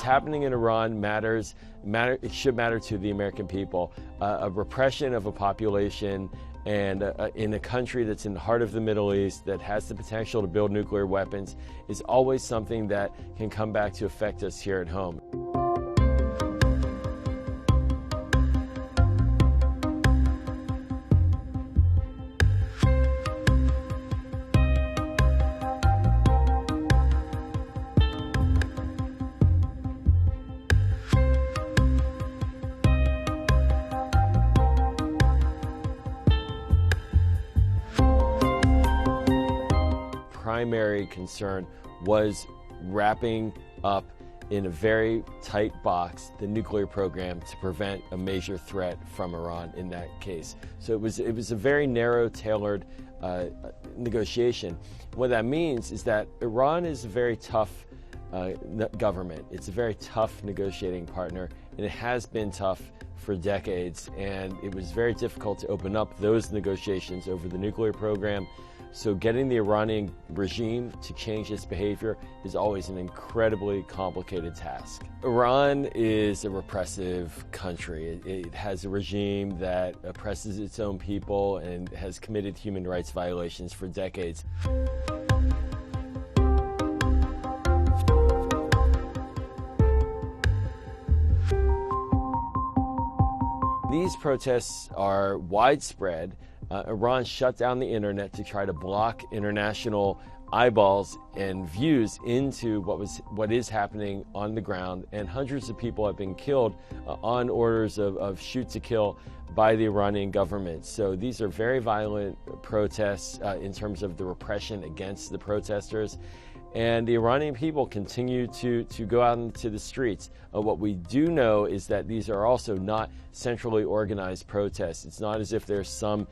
what's happening in Iran it should matter to the American people. A repression of a population and in a country that's in the heart of the Middle East that has the potential to build nuclear weapons is always something that can come back to affect us here at home. Primary concern was wrapping up in a very tight box the nuclear program to prevent a major threat from Iran in that case. So it was a very narrow, tailored negotiation. What that means is that Iran is a very tough government. It's a very tough negotiating partner, and it has been tough for decades, and it was very difficult to open up those negotiations over the nuclear program. So getting the Iranian regime to change its behavior is always an incredibly complicated task. Iran is a repressive country. It has a regime that oppresses its own people and has committed human rights violations for decades. These protests are widespread. Iran shut down the internet to try to block international eyeballs and views into what is happening on the ground, and hundreds of people have been killed on orders of shoot to kill by the Iranian government. So these are very violent protests in terms of the repression against the protesters. And the Iranian people continue to go out into the streets. What we do know is that these are also not centrally organized protests. It's not as if there's some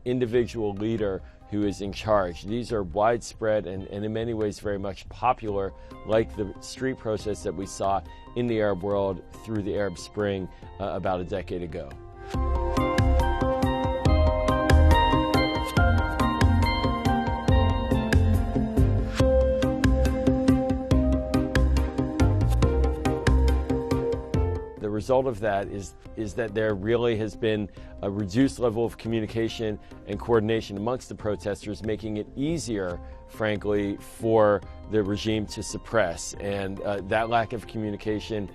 individual leader who is in charge. These are widespread and in many ways very much popular, like the street protests that we saw in the Arab world through the Arab Spring about a decade ago. The result of that is that there really has been a reduced level of communication and coordination amongst the protesters, making it easier, frankly, for the regime to suppress. And that lack of communication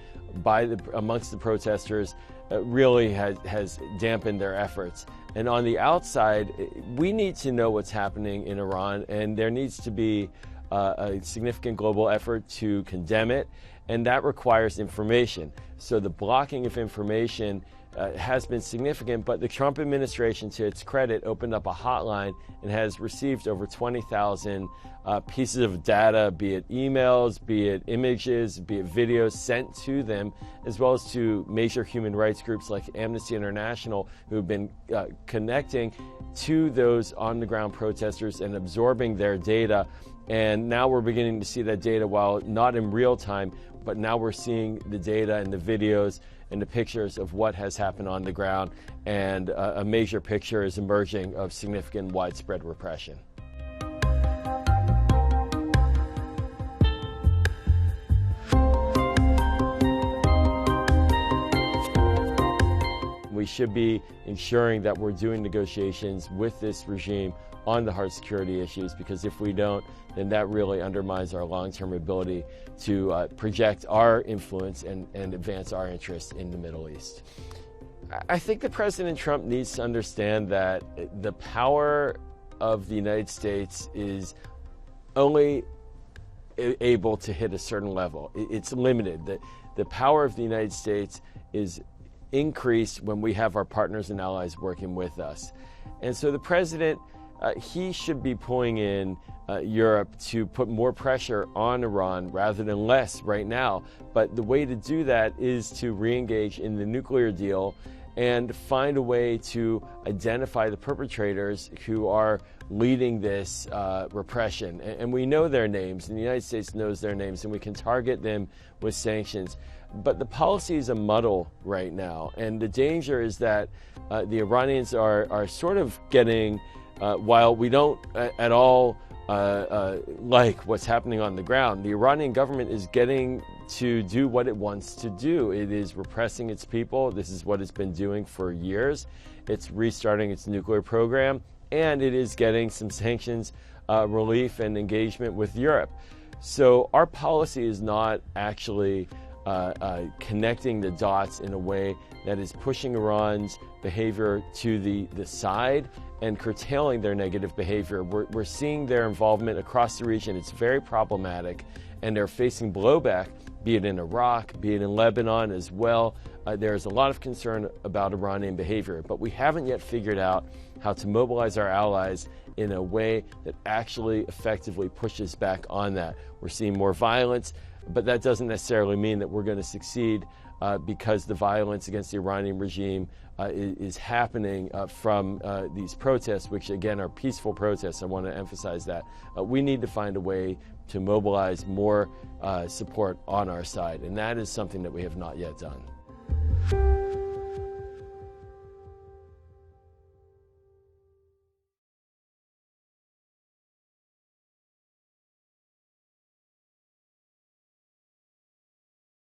amongst the protesters really has dampened their efforts. And on the outside, we need to know what's happening in Iran, and there needs to be a significant global effort to condemn it, and that requires information. So the blocking of information has been significant, but the Trump administration, to its credit, opened up a hotline and has received over 20,000 pieces of data, be it emails, be it images, be it videos sent to them, as well as to major human rights groups like Amnesty International, who have been connecting to those on-the-ground protesters and absorbing their data. And now we're beginning to see that data, while not in real time, but now we're seeing the data and the videos and the pictures of what has happened on the ground, and a major picture is emerging of significant widespread repression. We should be ensuring that we're doing negotiations with this regime on the hard security issues, because if we don't, then that really undermines our long-term ability to project our influence and advance our interests in the Middle East. I think that President Trump needs to understand that the power of the United States is only able to hit a certain level. It's limited. The power of the United States is increased when we have our partners and allies working with us. And so the president, he should be pulling in Europe to put more pressure on Iran rather than less right now. But the way to do that is to re-engage in the nuclear deal and find a way to identify the perpetrators who are leading this repression. And we know their names, and the United States knows their names, and we can target them with sanctions. But the policy is a muddle right now, and the danger is that the Iranians are sort of getting, while we don't at all like what's happening on the ground. The Iranian government is getting to do what it wants to do. It is repressing its people. This is what it's been doing for years. It's restarting its nuclear program, and it is getting some sanctions relief and engagement with Europe. So our policy is not actually connecting the dots in a way that is pushing Iran's behavior to the side and curtailing their negative behavior. We're seeing their involvement across the region. It's very problematic, and they're facing blowback, be it in Iraq, be it in Lebanon as well. There's a lot of concern about Iranian behavior, but we haven't yet figured out how to mobilize our allies in a way that actually effectively pushes back on that. We're seeing more violence, but that doesn't necessarily mean that we're going to succeed because the violence against the Iranian regime is happening from these protests, which again are peaceful protests. I want to emphasize that. We need to find a way to mobilize more support on our side, and that is something that we have not yet done.